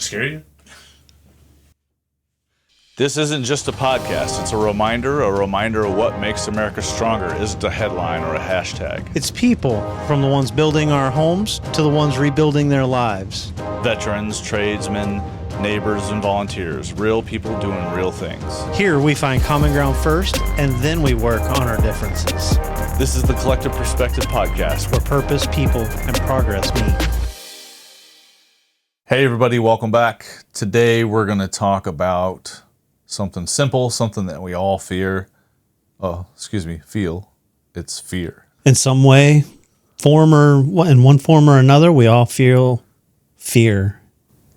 it scare you? This isn't just a podcast. It's a reminder of what makes America stronger isn't a headline or a hashtag. It's people, from the ones building our homes to the ones rebuilding their lives. Veterans, tradesmen, neighbors, and volunteers. Real people doing real things. Here we find common ground first, and then we work on our differences. This is the Collective Perspective Podcast, where purpose, people, and progress meet. Hey everybody, welcome back. Today we're going to talk about something simple, something that we all feel. It's fear. In some way, in one form or another, we all feel fear.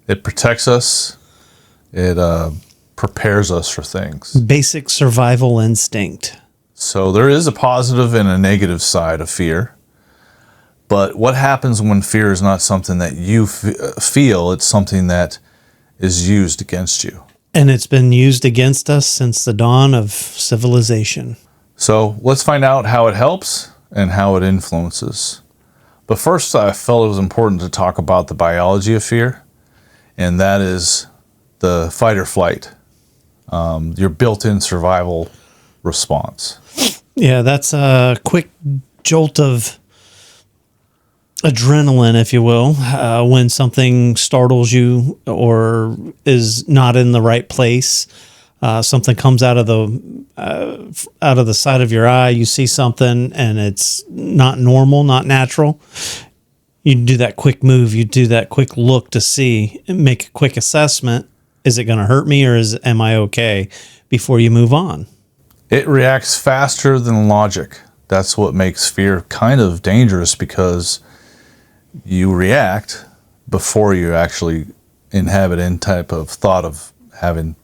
It protects us. It prepares us for things. Basic survival instinct. So there is a positive and a negative side of fear. But what happens when fear is not something that you feel, it's something that is used against you? And it's been used against us since the dawn of civilization. So let's find out how it helps and how it influences. But first, I felt it was important to talk about the biology of fear, and that is the fight or flight, your built-in survival response. Yeah, that's a quick jolt of adrenaline, if you will, when something startles you or is not in the right place. Something comes out of the side of your eye. You see something and it's not normal, not natural. You do that quick move. You do that quick look to see, make a quick assessment. Is it going to hurt me or am I okay before you move on? It reacts faster than logic. That's what makes fear kind of dangerous, because you react before you actually inhabit any type of thought of having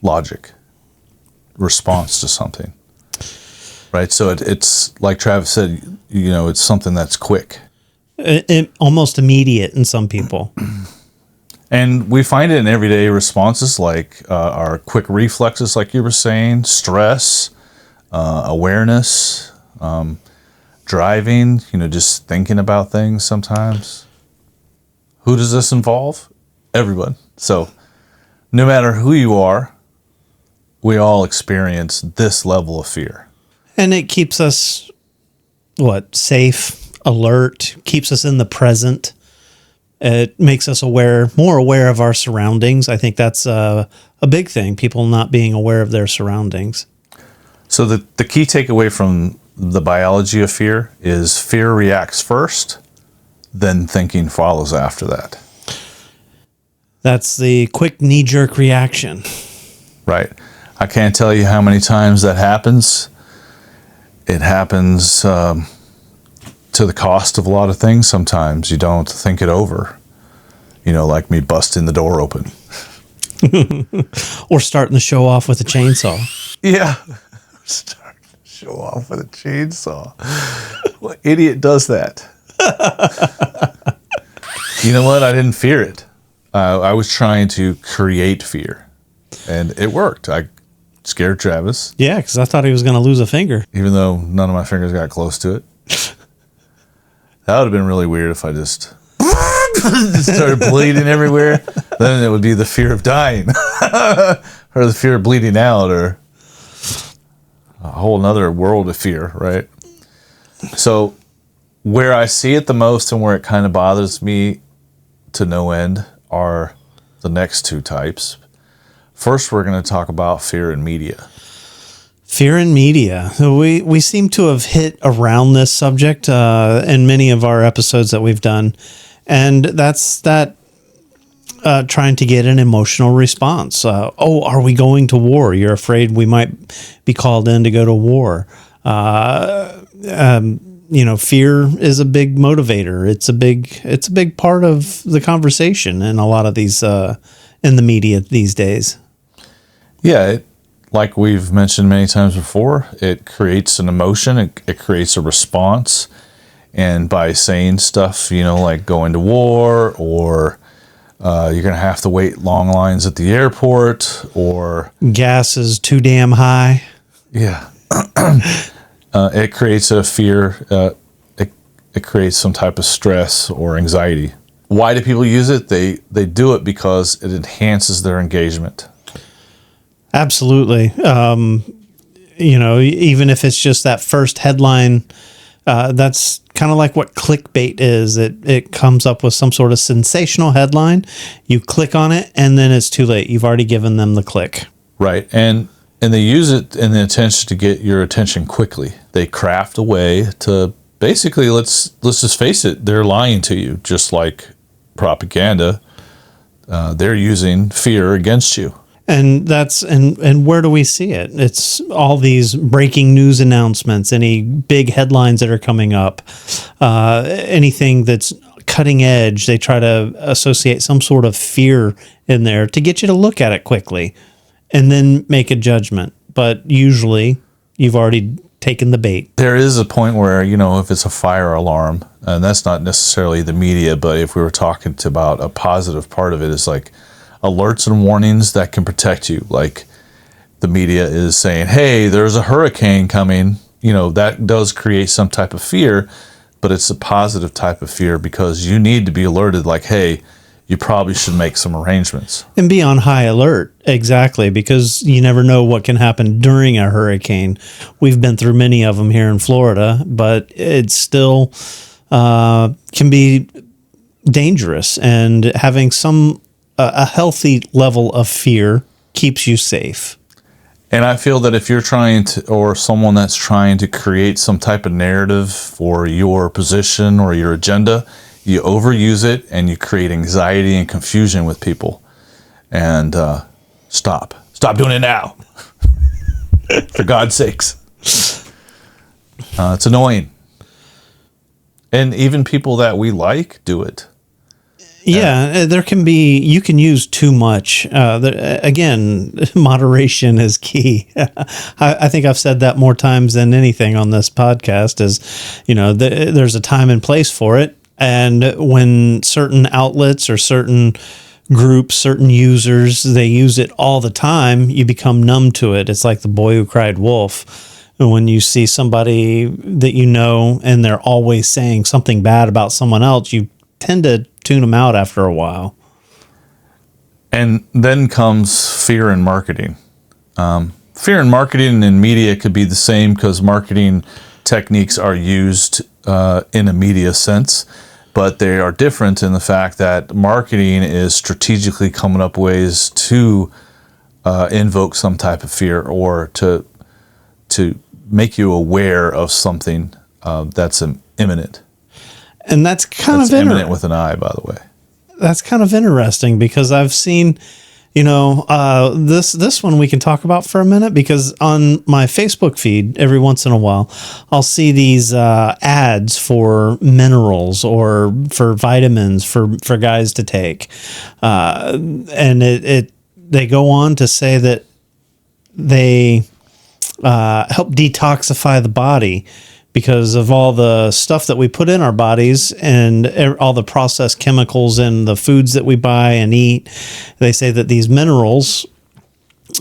logic response to something, right? So it's like Travis said, it's something that's quick. Almost immediate in some people. And we find it in everyday responses, like our quick reflexes, like you were saying, stress, awareness, driving, just thinking about things sometimes. Who does this involve? Everyone. So no matter who you are, we all experience this level of fear. And it keeps us, safe, alert, keeps us in the present. It makes us more aware of our surroundings. I think that's a big thing, people not being aware of their surroundings. So the key takeaway from the biology of fear is fear reacts first, then thinking follows after that. That's the quick knee-jerk reaction. Right. I can't tell you how many times that happens. It happens to the cost of a lot of things. Sometimes you don't think it over. Like me busting the door open. Or starting the show off with a chainsaw. Yeah. Starting to show off with a chainsaw. What idiot does that? You know what? I didn't fear it. I was trying to create fear, and it worked. I scared Travis. Yeah, because I thought he was going to lose a finger. Even though none of my fingers got close to it. That would have been really weird if I just started bleeding everywhere. Then it would be the fear of dying, or the fear of bleeding out, or a whole nother world of fear, right? So where I see it the most and where it kind of bothers me to no end are the next two types. First, we're going to talk about fear in media. Fear in media. We seem to have hit around this subject in many of our episodes that we've done. And that's that trying to get an emotional response. Are we going to war? You're afraid we might be called in to go to war. Fear is a big motivator. It's a big part of the conversation in a lot of these in the media these days. Yeah, like we've mentioned many times before, it creates an emotion. It creates a response, and by saying stuff, like going to war, or you're gonna have to wait long lines at the airport, or gas is too damn high. Yeah. It creates a fear. It creates some type of stress or anxiety why do people use it? They do it because it enhances their engagement. Absolutely. Even if it's just that first headline, that's kind of like what clickbait is. It comes up with some sort of sensational headline. You click on it, and then it's too late. You've already given them the click. Right. And they use it in the intention to get your attention quickly. They craft a way to basically, let's just face it, they're lying to you, just like propaganda. They're using fear against you. And that's and where do we see it? It's all these breaking news announcements, any big headlines that are coming up, anything that's cutting edge. They try to associate some sort of fear in there to get you to look at it quickly and then make a judgment. But usually you've already taken the bait. There is a point where, if it's a fire alarm, and that's not necessarily the media, but if we were talking about a positive part of it, is like alerts and warnings that can protect you. Like the media is saying, hey, there's a hurricane coming. That does create some type of fear, but it's a positive type of fear because you need to be alerted like, hey, you probably should make some arrangements. And be on high alert. Exactly. Because you never know what can happen during a hurricane. We've been through many of them here in Florida, but it still can be dangerous, and having a healthy level of fear keeps you safe. And I feel that if you're trying to, or someone that's trying to create some type of narrative for your position or your agenda, you overuse it and you create anxiety and confusion with people. And stop doing it now. For God's sakes. It's annoying. And even people that we like do it. Yeah, you can use too much. Again, moderation is key. I think I've said that more times than anything on this podcast is, there's a time and place for it. And when certain outlets or certain groups, certain users, they use it all the time, you become numb to it. It's like the boy who cried wolf. And when you see somebody that and they're always saying something bad about someone else, you tend to tune them out after a while. And then comes fear in marketing. Fear in marketing and media could be the same because marketing techniques are used in a media sense, but they are different in the fact that marketing is strategically coming up ways to invoke some type of fear or to make you aware of something that's imminent. And that's imminent with an I, by the way. That's kind of interesting because I've seen, this one we can talk about for a minute, because on my Facebook feed, every once in a while, I'll see these ads for minerals or for vitamins for guys to take. And they go on to say that they help detoxify the body because of all the stuff that we put in our bodies and all the processed chemicals in the foods that we buy and eat. They say that these minerals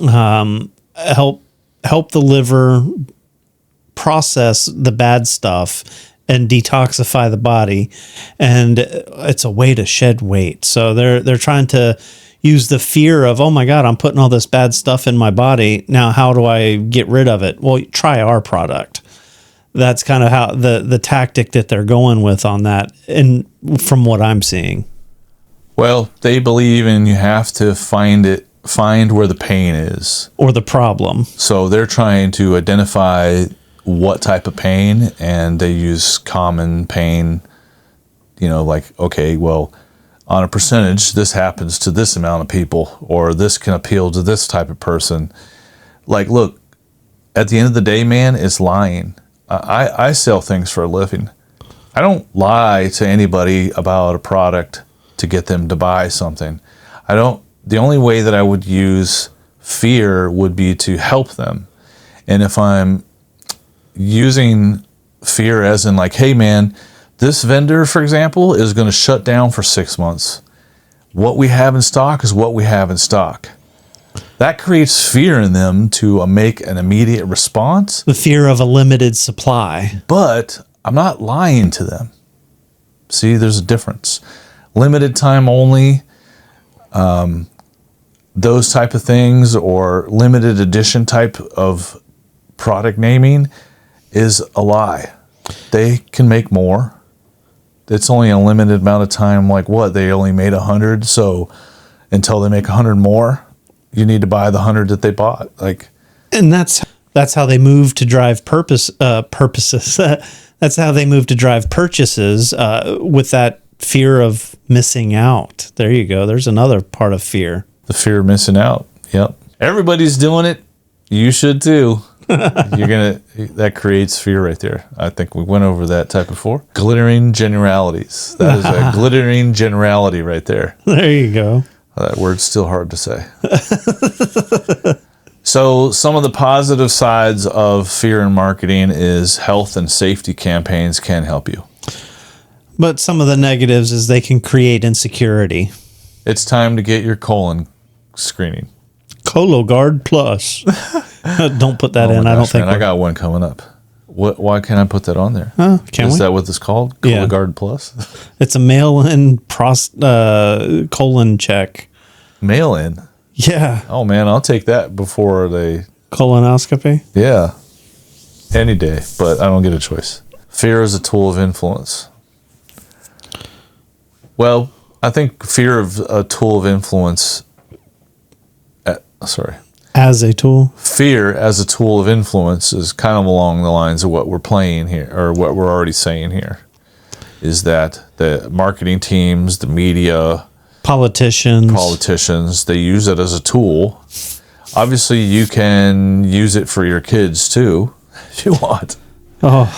help the liver process the bad stuff and detoxify the body, and it's a way to shed weight. So they're trying to use the fear of, oh my God, I'm putting all this bad stuff in my body. Now, how do I get rid of it? Well, try our product. That's kind of how the tactic that they're going with on that, and from what I'm seeing. Well, they believe you have to find where the pain is. Or the problem. So they're trying to identify what type of pain, and they use common pain, like, okay, well, on a percentage, this happens to this amount of people, or this can appeal to this type of person. Like, look, at the end of the day, man, it's lying. I sell things for a living. I don't lie to anybody about a product to get them to buy something. The only way that I would use fear would be to help them. And if I'm using fear as in like, hey man, this vendor, for example, is going to shut down for 6 months. What we have in stock is what we have in stock. That creates fear in them to make an immediate response. The fear of a limited supply. But I'm not lying to them. See, there's a difference. limited time only, those type of things, or limited edition type of product naming is a lie. They can make more. It's only a limited amount of time. Like what? They only made 100. So until they make 100 more, you need to buy the 100 that they bought. Like, And that's how they move to drive purposes. That's how they move to drive purchases with that fear of missing out. There you go. There's another part of fear. the fear of missing out. Yep. Everybody's doing it. You should too. That creates fear right there. I think we went over that type before. Glittering generalities. That is a glittering generality right there. There you go. That word's still hard to say. So some of the positive sides of fear in marketing is health and safety campaigns can help you. But some of the negatives is they can create insecurity. It's time to get your colon screening. Cologuard Plus. Don't put that in. I don't think. Man, I got one coming up. Why can't I put that on there? Can Is we? that what it's called? Yeah. Cologuard Plus? It's a mail-in colon check. Mail in. Yeah, Oh man, I'll take that before they. colonoscopy. Yeah. Any day, but I don't get a choice. Fear is a tool of influence. Well, I think fear of a tool of influence. As a tool. Fear as a tool of influence is kind of along the lines of what we're playing here, or what we're already saying here. Is that the marketing teams, the media, Politicians. they use it as a tool. Obviously, you can use it for your kids too, if you want. Oh,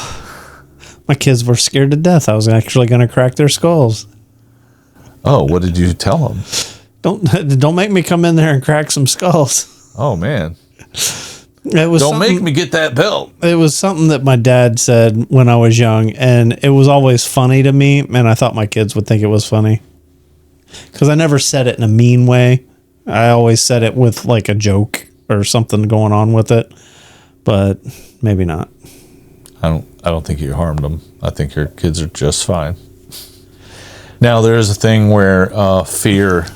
my kids were scared to death. I was actually going to crack their skulls. Oh, what did you tell them? Don't make me come in there and crack some skulls. Oh man, It was don't make something- me get that belt. It was something that my dad said when I was young, and it was always funny to me, and I thought my kids would think it was funny. Because I never said it in a mean way. I always said it with like a joke or something going on with it, but maybe not. I don't think you harmed them. I think your kids are just fine. Now there is a thing where fear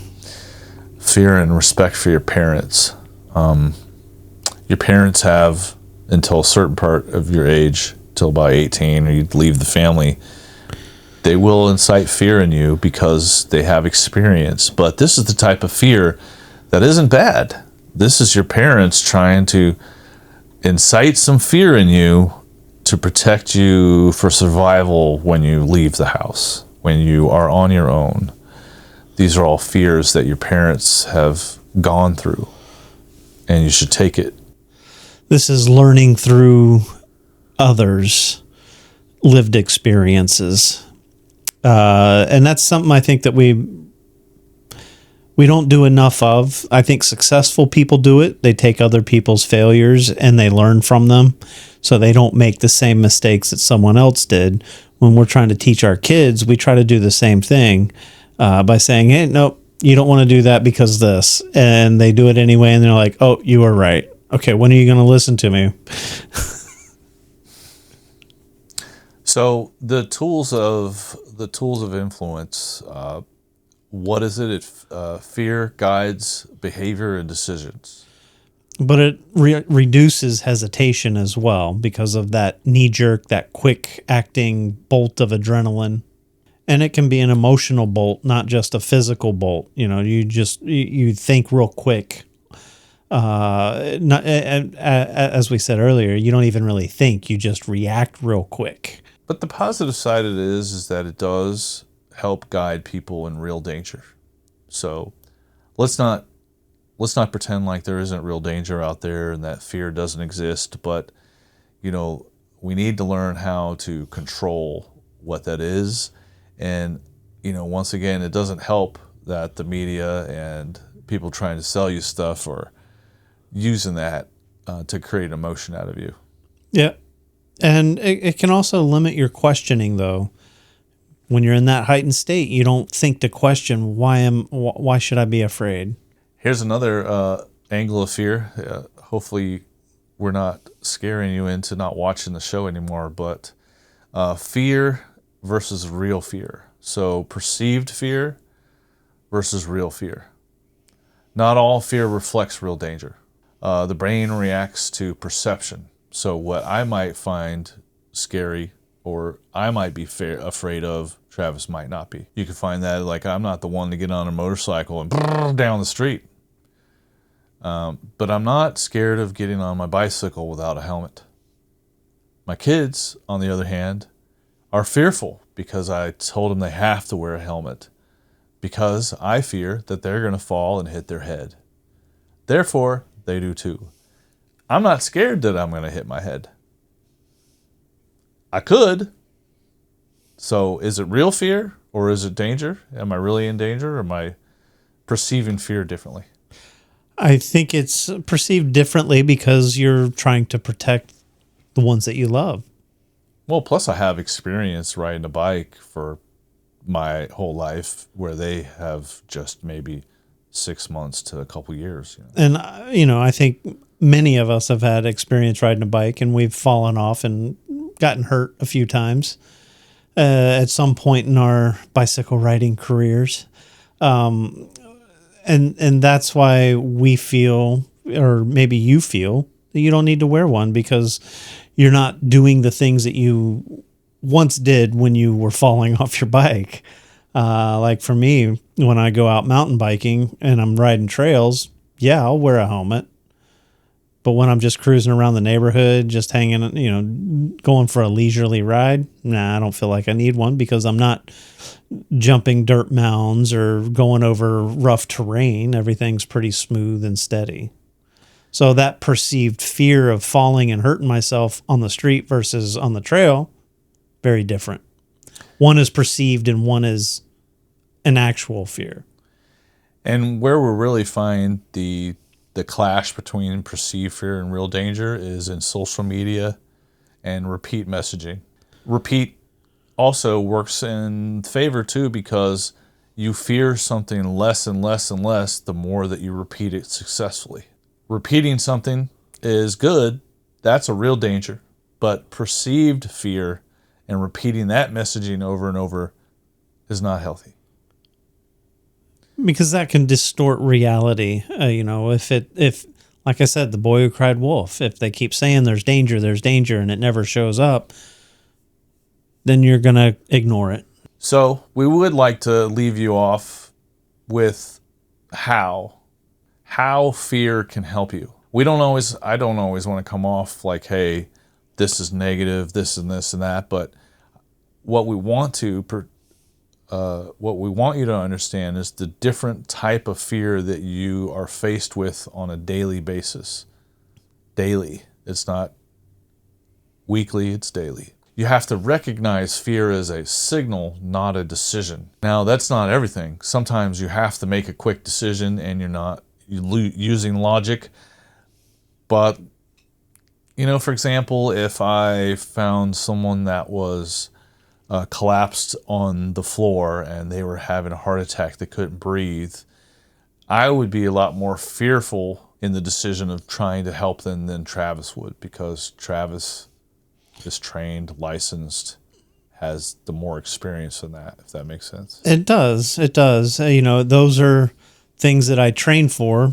and respect for your parents. Your parents have until a certain part of your age, till about 18, or you leave the family. They will incite fear in you because they have experience. But this is the type of fear that isn't bad. This is your parents trying to incite some fear in you to protect you for survival when you leave the house, when you are on your own. These are all fears that your parents have gone through, and you should take it. This is learning through others' lived experiences. And that's something I think that we don't do enough of. I think successful people do it. They take other people's failures and they learn from them so they don't make the same mistakes that someone else did. When we're trying to teach our kids, we try to do the same thing by saying, hey, nope, you don't want to do that because this. And they do it anyway, and they're like, oh, you were right. Okay, when are you going to listen to me? So the tools of influence. What is it? Fear guides behavior and decisions. But it reduces hesitation as well because of that knee-jerk, that quick-acting bolt of adrenaline. And it can be an emotional bolt, not just a physical bolt. You know, you think real quick. As we said earlier, you don't even really think. You just react real quick. But the positive side of it is that it does help guide people in real danger. So let's not pretend like there isn't real danger out there and that fear doesn't exist. But, you know, we need to learn how to control what that is. And, you know, once again, it doesn't help that the media and people trying to sell you stuff are using that to create emotion out of you. Yeah. And it can also limit your questioning, though. When you're in that heightened state, you don't think to question, why should I be afraid? Here's another angle of fear. Hopefully we're not scaring you into not watching the show anymore, but fear versus real fear. So perceived fear versus real fear. Not all fear reflects real danger. The brain reacts to perception. So what I might find scary or I might be afraid of, Travis might not be. You can find that like I'm not the one to get on a motorcycle and down the street. But I'm not scared of getting on my bicycle without a helmet. My kids, on the other hand, are fearful because I told them they have to wear a helmet because I fear that they're going to fall and hit their head. Therefore, they do too. I'm not scared that I'm going to hit my head. I could. So is it real fear or is it danger? Am I really in danger or am I perceiving fear differently? I think it's perceived differently because you're trying to protect the ones that you love. Well, plus I have experience riding a bike for my whole life where they have just maybe 6 months to a couple years. And, I think many of us have had experience riding a bike and we've fallen off and gotten hurt a few times at some point in our bicycle riding careers. And that's why we feel, or maybe you feel, that you don't need to wear one because you're not doing the things that you once did when you were falling off your bike. Like for me, when I go out mountain biking and I'm riding trails, yeah, I'll wear a helmet. But when I'm just cruising around the neighborhood, just hanging, going for a leisurely ride, I don't feel like I need one because I'm not jumping dirt mounds or going over rough terrain. Everything's pretty smooth and steady. So that perceived fear of falling and hurting myself on the street versus on the trail, very different. One is perceived and one is an actual fear. And where we really find the clash between perceived fear and real danger is in social media and repeat messaging. Repeat also works in favor too because you fear something less and less and less the more that you repeat it successfully. Repeating something is good. That's a real danger. But perceived fear and repeating that messaging over and over is not healthy. Because that can distort reality. If like I said, the boy who cried wolf, if they keep saying there's danger, and it never shows up, then you're going to ignore it. So we would like to leave you off with how fear can help you. I don't always want to come off like, hey, this is negative, this and this and that, but what we want you to understand is the different type of fear that you are faced with on a daily basis. Daily. It's not weekly, it's daily. You have to recognize fear as a signal, not a decision. Now, that's not everything. Sometimes you have to make a quick decision and you're not using logic. But, for example, if I found someone that was collapsed on the floor and they were having a heart attack, they couldn't breathe, I would be a lot more fearful in the decision of trying to help them than Travis would, because Travis is trained, licensed, has the more experience in that, if that makes sense. It does. Those are things that I train for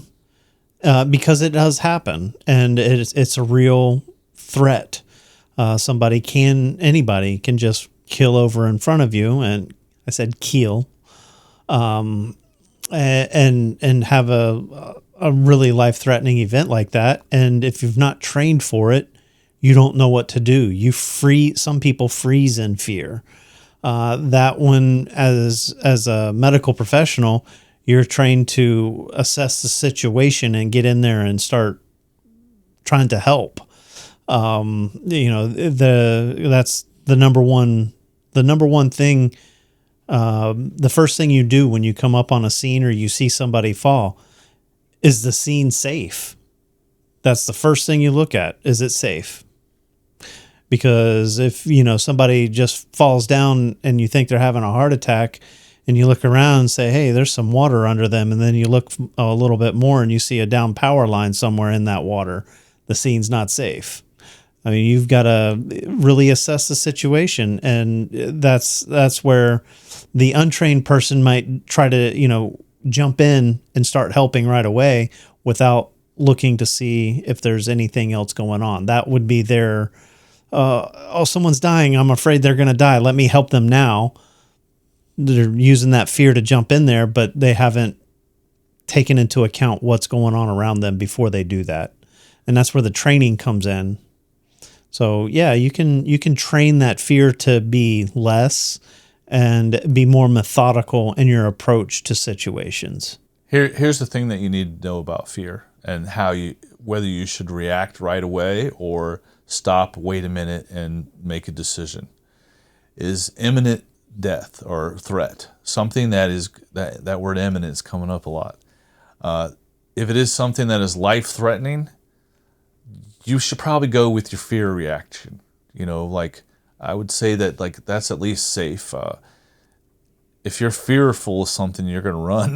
because it does happen and it's a real threat. Anybody can just keel over in front of you, and I said keel, and have a really life-threatening event like that. And if you've not trained for it, you don't know what to do. Some people freeze in fear. That one, as a medical professional, you're trained to assess the situation and get in there and start trying to help. That's the number one thing. The first thing you do when you come up on a scene or you see somebody fall, is the scene safe? That's the first thing you look at. Is it safe? Because if, somebody just falls down and you think they're having a heart attack and you look around and say, hey, there's some water under them. And then you look a little bit more and you see a down power line somewhere in that water, the scene's not safe. I mean, you've got to really assess the situation, and that's where the untrained person might try to, jump in and start helping right away without looking to see if there's anything else going on. That would be their, oh, someone's dying. I'm afraid they're going to die. Let me help them now. They're using that fear to jump in there, but they haven't taken into account what's going on around them before they do that. And that's where the training comes in. So yeah, you can train that fear to be less and be more methodical in your approach to situations. Here's the thing that you need to know about fear and whether you should react right away or stop, wait a minute, and make a decision. Is imminent death or threat something that word imminent is coming up a lot. If it is something that is life-threatening, you should probably go with your fear reaction. I would say that that's at least safe. If you're fearful of something, you're going to run.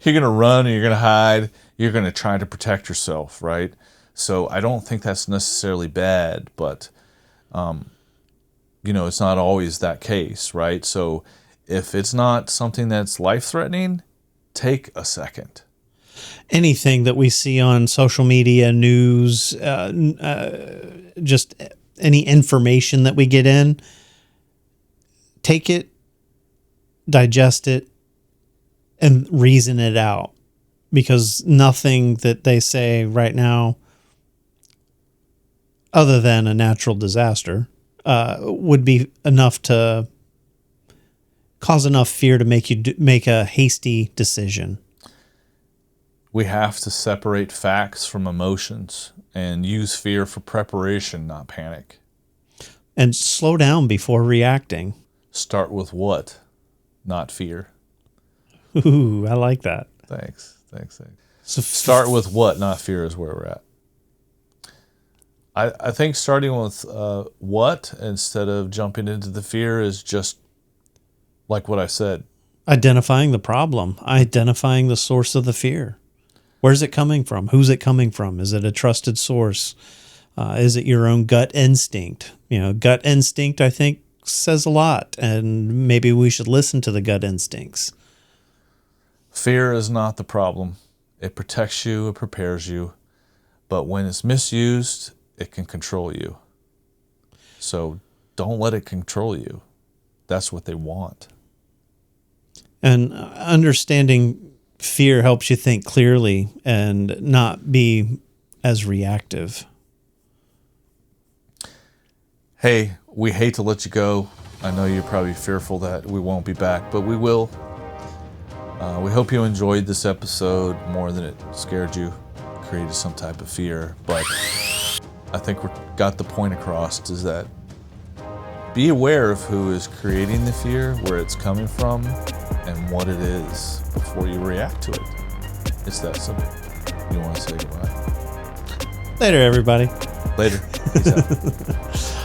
You're going to run, or you're going to hide. You're going to try to protect yourself, right? So I don't think that's necessarily bad, but it's not always that case, right? So if it's not something that's life-threatening, take a second. Anything that we see on social media, news, just any information that we get in, take it, digest it, and reason it out. Because nothing that they say right now, other than a natural disaster, would be enough to cause enough fear to make you make a hasty decision. We have to separate facts from emotions and use fear for preparation, not panic. And slow down before reacting. Start with what, not fear. Ooh, I like that. Thanks. So Start with what, not fear, is where we're at. I think starting with what instead of jumping into the fear is just like what I said. Identifying the problem, identifying the source of the fear. Where's it coming from? Who's it coming from? Is it a trusted source? Is it your own gut instinct? Gut instinct, I think, says a lot, and maybe we should listen to the gut instincts. Fear is not the problem. It protects you, it prepares you, but when it's misused, it can control you. So don't let it control you. That's what they want. And understanding fear helps you think clearly and not be as reactive. Hey, we hate to let you go. I know you're probably fearful that we won't be back, but we will. We hope you enjoyed this episode more than it scared you, created some type of fear. But I think we got the point across, is that be aware of who is creating the fear, where it's coming from, and what it is before you react to it. It's that simple. You want to say goodbye? Later, everybody. Later. Peace out.